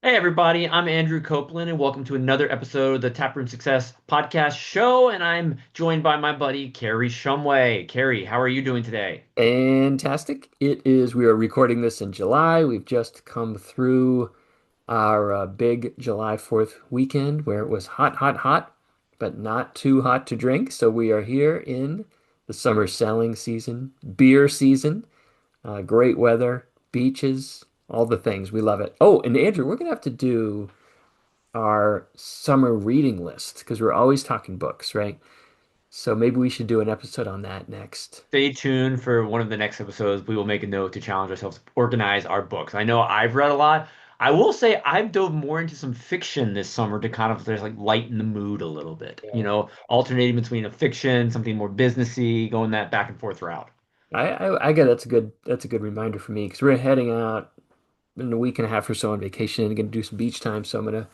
Hey everybody, I'm Andrew Copeland and welcome to another episode of the Taproom Success podcast show. And I'm joined by my buddy Kary Shumway. Kary, how are you doing today? Fantastic. We are recording this in July. We've just come through our big July 4th weekend where it was hot, hot, hot, but not too hot to drink. So we are here in the summer selling season, beer season, great weather, beaches, all the things. We love it. Oh, and Andrew, we're going to have to do our summer reading list because we're always talking books, right? So maybe we should do an episode on that next. Stay tuned for one of the next episodes. We will make a note to challenge ourselves to organize our books. I know I've read a lot. I will say I've dove more into some fiction this summer to kind of just like lighten the mood a little bit. Alternating between a fiction, something more businessy, going that back and forth route. I get that's a good reminder for me because we're heading out in a week and a half or so on vacation and gonna do some beach time. So I'm gonna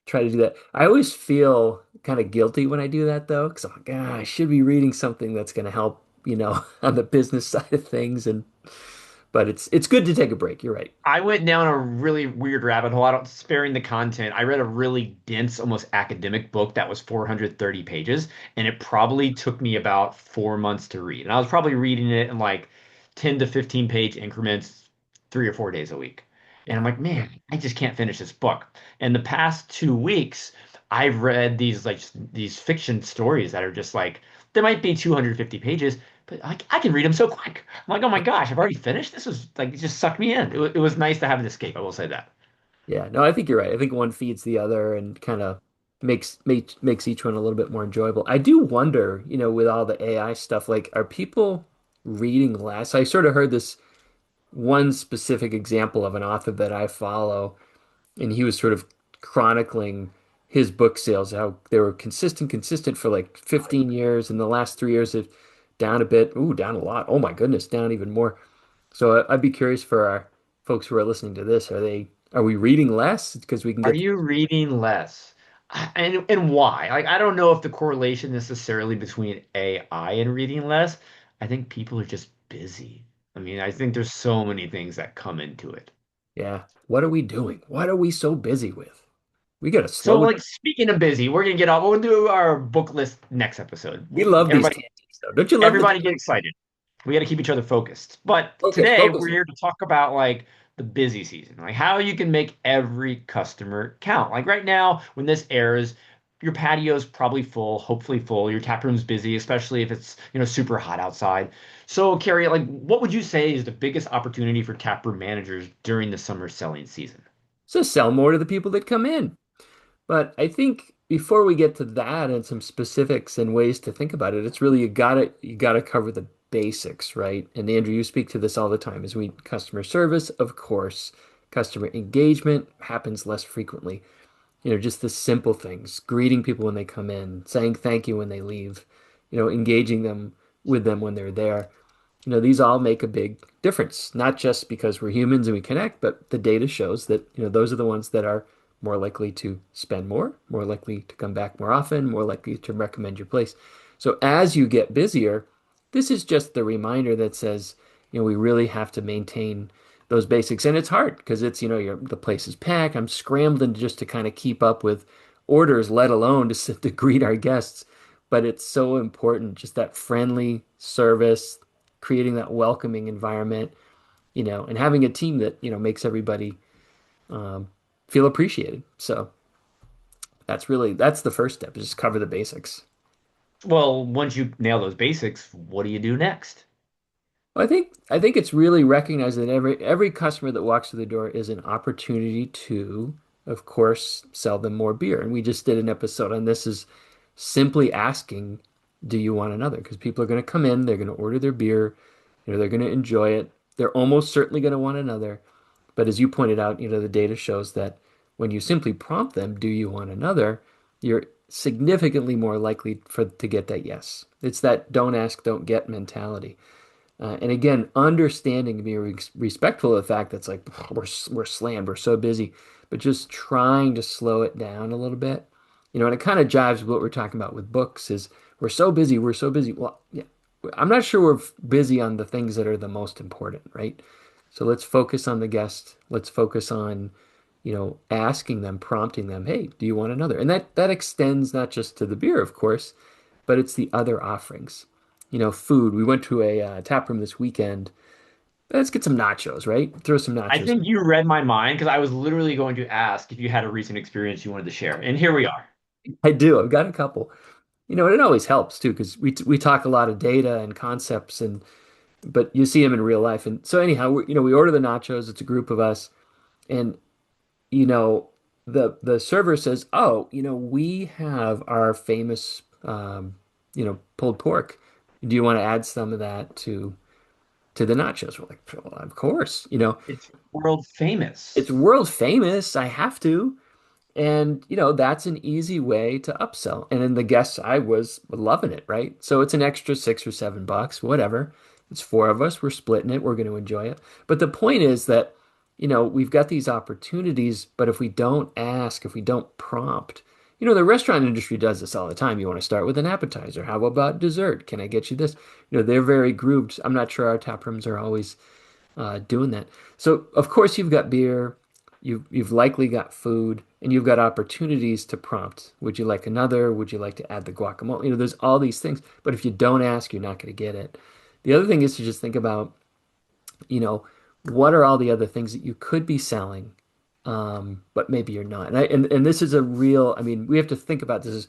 try to do that. I always feel kind of guilty when I do that though, because I'm like, I should be reading something that's gonna help, on the business side of things. But it's good to take a break. You're right. I went down a really weird rabbit hole. I don't sparing the content. I read a really dense, almost academic book that was 430 pages, and it probably took me about 4 months to read. And I was probably reading it in like 10 to 15 page increments, 3 or 4 days a week. And I'm Yeah. like, man, I just can't finish this book. And the past 2 weeks, I've read these fiction stories that are just like they might be 250 pages, but I can read them so quick. I'm like, oh my gosh, I've already finished. This was like, it just sucked me in. It was nice to have an escape. I will say that. Yeah. No, I think you're right. I think one feeds the other and kind of makes each one a little bit more enjoyable. I do wonder, with all the AI stuff, like, are people reading less? I sort of heard this one specific example of an author that I follow, and he was sort of chronicling his book sales, how they were consistent for like 15 years, and the last 3 years have down a bit. Ooh, down a lot. Oh my goodness, down even more. So I'd be curious for our folks who are listening to this, are we reading less? Because we can Are get you reading less? And why? Like, I don't know if the correlation necessarily between AI and reading less. I think people are just busy. I mean, I think there's so many things that come into it. yeah, what are we doing? What are we so busy with? We gotta So, slow it. like, speaking of busy, we're gonna get off. We'll do our book list next episode. We love these Everybody, tangents though. Don't you love the everybody get excited. We got to keep each other focused. But focus, today focus? we're here to talk about like the busy season, like how you can make every customer count. Like right now, when this airs, your patio's probably full, hopefully full. Your tap room's busy, especially if it's, super hot outside. So, Carrie, like what would you say is the biggest opportunity for tap room managers during the summer selling season? So sell more to the people that come in. But I think before we get to that and some specifics and ways to think about it, it's really you gotta cover the basics, right? And Andrew, you speak to this all the time as we customer service, of course. Customer engagement happens less frequently. Just the simple things, greeting people when they come in, saying thank you when they leave, engaging them when they're there. These all make a big difference, not just because we're humans and we connect, but the data shows that, those are the ones that are more likely to spend more likely to come back more often, more likely to recommend your place. So as you get busier, this is just the reminder that says, we really have to maintain those basics. And it's hard because the place is packed. I'm scrambling just to kind of keep up with orders, let alone to sit to greet our guests. But it's so important, just that friendly service, creating that welcoming environment, and having a team that, makes everybody um, feel appreciated. So that's the first step, is just cover the basics. Well, once you nail those basics, what do you do next? I think it's really recognizing that every customer that walks through the door is an opportunity to, of course, sell them more beer. And we just did an episode on this, is simply asking, do you want another? Because people are going to come in, they're going to order their beer, they're going to enjoy it. They're almost certainly going to want another. But as you pointed out, the data shows that when you simply prompt them, do you want another? You're significantly more likely to get that yes. It's that don't ask, don't get mentality. And again, understanding and being respectful of the fact that's like we're slammed, we're so busy, but just trying to slow it down a little bit. And it kind of jives with what we're talking about with books is we're so busy, we're so busy. Well, yeah, I'm not sure we're busy on the things that are the most important, right? So let's focus on the guest. Let's focus on asking them, prompting them, hey, do you want another? And that extends not just to the beer, of course, but it's the other offerings. Food. We went to a tap room this weekend. Let's get some nachos, right? Throw some I nachos. think you read my mind because I was literally going to ask if you had a recent experience you wanted to share. And here we are. I do. I've got a couple. And it always helps too because we talk a lot of data and concepts, and but you see them in real life. And so anyhow, we order the nachos. It's a group of us, and you know, the server says, "Oh, we have our famous, pulled pork. Do you want to add some of that to the nachos?" We're like, "Well, of course. It's world It's famous. world famous. I have to." And, that's an easy way to upsell. And then the guests, I was loving it, right? So it's an extra $6 or $7, whatever. It's four of us. We're splitting it. We're going to enjoy it. But the point is that, we've got these opportunities, but if we don't ask, if we don't prompt, the restaurant industry does this all the time. You want to start with an appetizer. How about dessert? Can I get you this? They're very grouped. I'm not sure our tap rooms are always doing that. So of course you've got beer, you've likely got food, and you've got opportunities to prompt. Would you like another? Would you like to add the guacamole? There's all these things, but if you don't ask, you're not going to get it. The other thing is to just think about, you know, what are all the other things that you could be selling, but maybe you're not. And this is a real, I mean, we have to think about this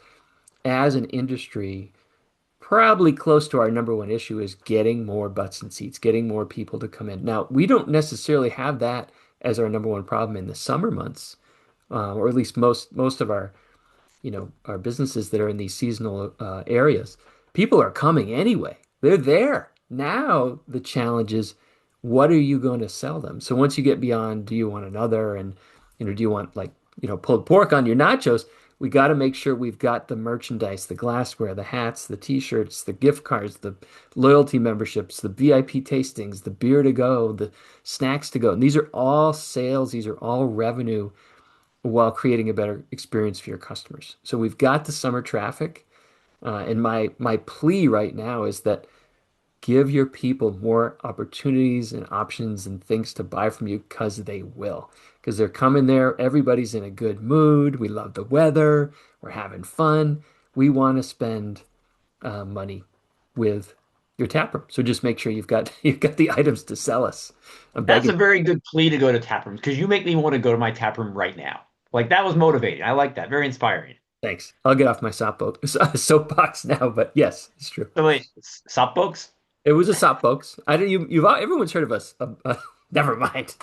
as an industry. Probably close to our number one issue is getting more butts and seats, getting more people to come in. Now, we don't necessarily have that as our number one problem in the summer months, or at least most of our businesses that are in these seasonal areas. People are coming anyway. They're there. Now the challenge is, what are you going to sell them? So once you get beyond, do you want another? And, do you want like, pulled pork on your nachos? We got to make sure we've got the merchandise, the glassware, the hats, the t-shirts, the gift cards, the loyalty memberships, the VIP tastings, the beer to go, the snacks to go. And these are all sales. These are all revenue while creating a better experience for your customers. So we've got the summer traffic, and my plea right now is that give your people more opportunities and options and things to buy from you because they will. Because they're coming there, everybody's in a good mood. We love the weather. We're having fun. We want to spend money with your tap room. So just make sure you've got you've got the items to sell us. I'm That's a begging. very good plea to go to tap rooms because you make me want to go to my tap room right now. Like that was motivating. I like that. Very inspiring. Thanks. I'll get off my soapbox now, but yes, it's true. So wait, sup, folks? It was a soapbox. I didn't. Everyone's heard of us. Never mind.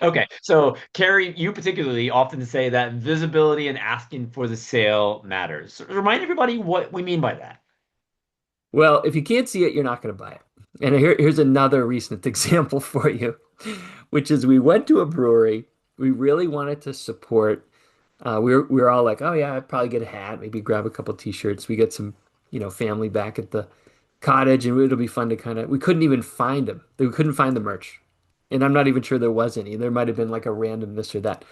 Okay, so Kary, you particularly often say that visibility and asking for the sale matters. So remind everybody what we mean by that. Well, if you can't see it, you're not going to buy it. And here's another recent example for you, which is we went to a brewery. We really wanted to support. We were all like, oh yeah, I'd probably get a hat, maybe grab a couple t-shirts. We get some, family back at the cottage, and it'll be fun to kind of. We couldn't even find them. We couldn't find the merch, and I'm not even sure there was any. There might have been like a random this or that.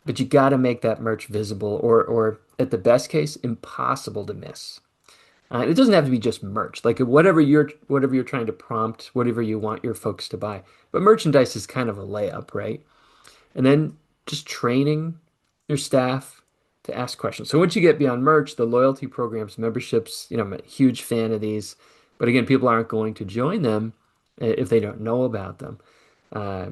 But you got to make that merch visible, or at the best case, impossible to miss. It doesn't have to be just merch, like whatever you're trying to prompt, whatever you want your folks to buy. But merchandise is kind of a layup, right? And then just training your staff to ask questions. So once you get beyond merch, the loyalty programs, memberships, I'm a huge fan of these. But again, people aren't going to join them if they don't know about them. Uh,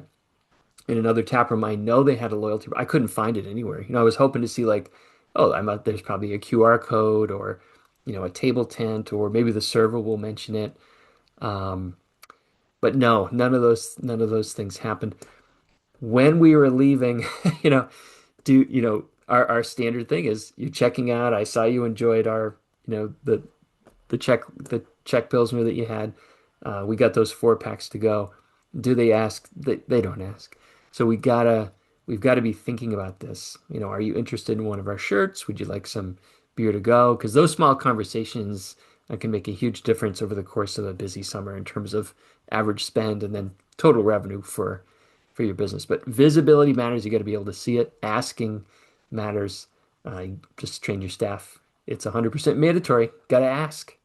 in another tap room, I know they had a loyalty. I couldn't find it anywhere. I was hoping to see like, oh, there's probably a QR code or, a table tent, or maybe the server will mention it. Um, but no, none of those things happened. When we were leaving, our standard thing is you're checking out. I saw you enjoyed our, the check pilsner that you had. We got those 4 packs to go. Do they ask? They don't ask. So we've got to be thinking about this. Are you interested in one of our shirts? Would you like some beer to go? Because those small conversations can make a huge difference over the course of a busy summer in terms of average spend and then total revenue for your business. But visibility matters. You got to be able to see it. Asking matters. Just train your staff. It's 100% mandatory. Got to ask.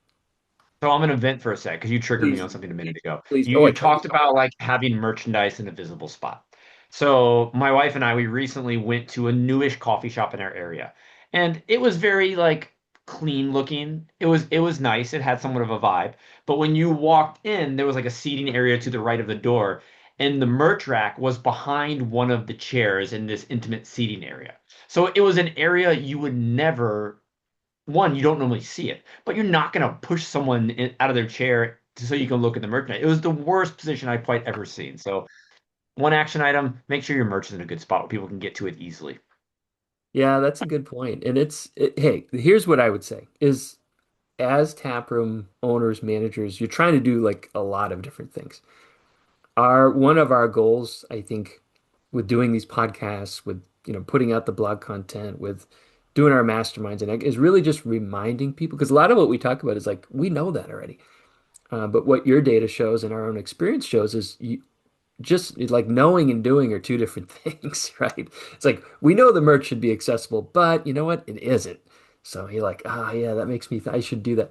So I'm going to vent for a sec because you triggered me Please, on something a minute ago. please. You Oh, you I thought you talked about like having merchandise in a visible spot. So my wife and I, we recently went to a newish coffee shop in our area, and it was very like clean looking. It was nice. It had somewhat of a vibe. But when you walked in, there was like a seating area to the right of the door, and the merch rack was behind one of the chairs in this intimate seating area. So it was an area you would never, one, you don't normally see it, but you're not gonna push someone out of their chair so you can look at the merchandise. It was the worst position I've quite ever seen. So one action item, make sure your merch is in a good spot where people can get to it easily. Yeah, that's a good point. And hey, here's what I would say is as taproom owners, managers, you're trying to do like a lot of different things. Our one of our goals, I think, with doing these podcasts, with putting out the blog content, with doing our masterminds, and is really just reminding people because a lot of what we talk about is like we know that already. But what your data shows and our own experience shows is just like knowing and doing are two different things, right? It's like we know the merch should be accessible, but you know what? It isn't. So you're like, ah, yeah, that makes me th I should do that.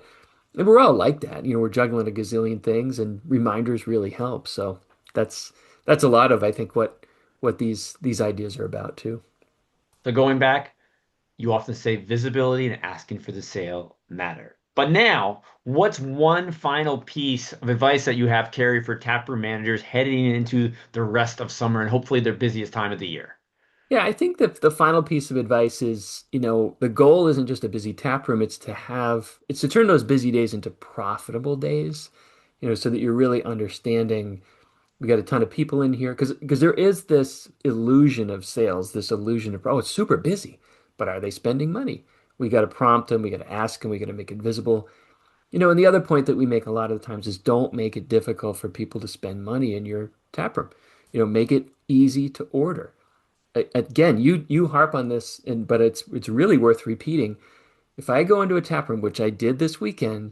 And we're all like that. We're juggling a gazillion things, and reminders really help. So that's that's a lot of I think what these ideas are about too. So going back, you often say visibility and asking for the sale matter. But now, what's one final piece of advice that you have, Kary, for taproom managers heading into the rest of summer and hopefully their busiest time of the year? Yeah, I think that the final piece of advice is, the goal isn't just a busy tap room, it's to turn those busy days into profitable days, so that you're really understanding we got a ton of people in here because there is this illusion of sales, this illusion of, oh, it's super busy, but are they spending money? We got to prompt them, we got to ask them, we got to make it visible. And the other point that we make a lot of the times is don't make it difficult for people to spend money in your tap room. Make it easy to order. Again, you harp on this, but it's really worth repeating. If I go into a tap room, which I did this weekend,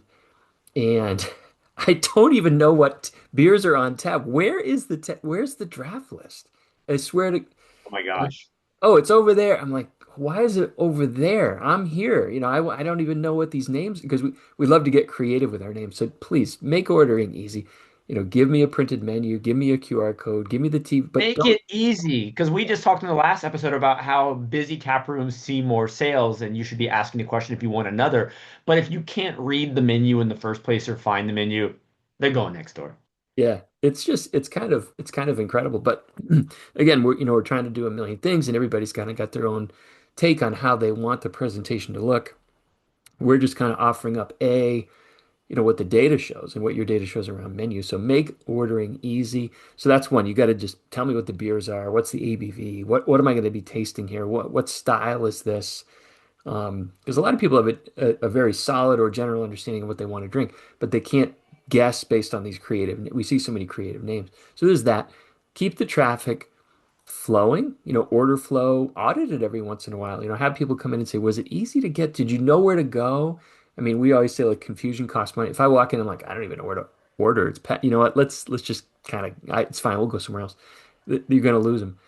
and I don't even know what beers are on tap, where's the draft list? I swear to, Oh my gosh. oh, it's over there. I'm like, why is it over there? I'm here. I don't even know what these names because we love to get creative with our names. So please make ordering easy. Give me a printed menu, give me a QR code, give me the TV, but Make don't. it easy because we just talked in the last episode about how busy tap rooms see more sales and you should be asking the question if you want another. But if you can't read the menu in the first place or find the menu, they're going next door. Yeah, it's kind of incredible. But again, we're trying to do a million things, and everybody's kind of got their own take on how they want the presentation to look. We're just kind of offering up what the data shows and what your data shows around menu. So make ordering easy. So that's one. You got to just tell me what the beers are. What's the ABV? What am I going to be tasting here? What style is this? Because a lot of people have a very solid or general understanding of what they want to drink, but they can't guess based on these creative. We see so many creative names. So there's that. Keep the traffic flowing, order flow, audit it every once in a while. Have people come in and say, was it easy to get? Did you know where to go? I mean, we always say like confusion costs money. If I walk in, I'm like, I don't even know where to order. It's pet. You know what? Let's just kind of, it's fine. We'll go somewhere else. You're going to lose them.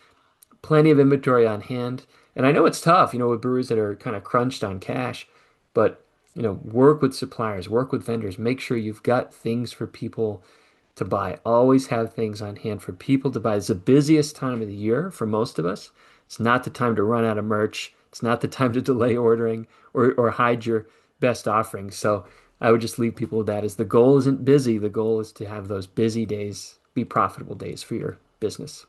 Plenty of inventory on hand. And I know it's tough, with breweries that are kind of crunched on cash, but work with suppliers, work with vendors, make sure you've got things for people to buy. Always have things on hand for people to buy. It's the busiest time of the year for most of us. It's not the time to run out of merch. It's not the time to delay ordering or hide your best offerings. So I would just leave people with that as the goal isn't busy. The goal is to have those busy days be profitable days for your business.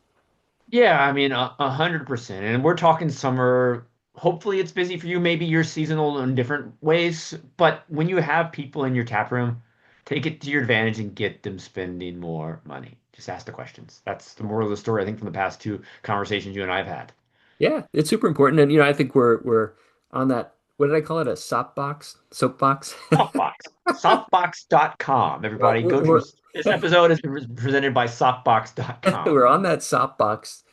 Yeah, I mean, 100%. And we're talking summer. Hopefully, it's busy for you. Maybe you're seasonal in different ways. But when you have people in your tap room, take it to your advantage and get them spending more money. Just ask the questions. That's the moral of the story, I think, from the past two conversations you and I have had. Yeah, it's super important. And I think we're on that, what did I call it? A soapbox? Soapbox? Softbox. Softbox.com. Well, Everybody, go to this episode has been presented by softbox.com. we're on that soapbox.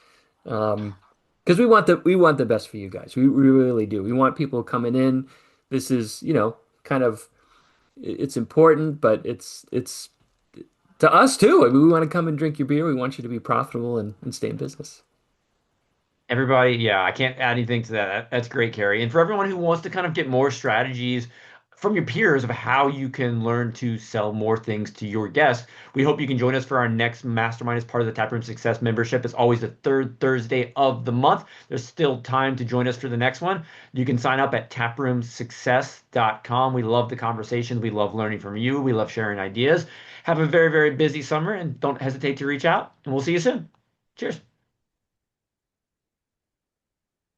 Because we want the best for you guys. We really do. We want people coming in. This is, kind of it's important, but it's to us too. I mean, we want to come and drink your beer. We want you to be profitable and stay in business. Everybody, yeah, I can't add anything to that. That's great, Carrie. And for everyone who wants to kind of get more strategies from your peers of how you can learn to sell more things to your guests. We hope you can join us for our next mastermind as part of the Taproom Success membership. It's always the third Thursday of the month. There's still time to join us for the next one. You can sign up at taproomsuccess.com. We love the conversations. We love learning from you. We love sharing ideas. Have a very, very busy summer and don't hesitate to reach out, and we'll see you soon. Cheers.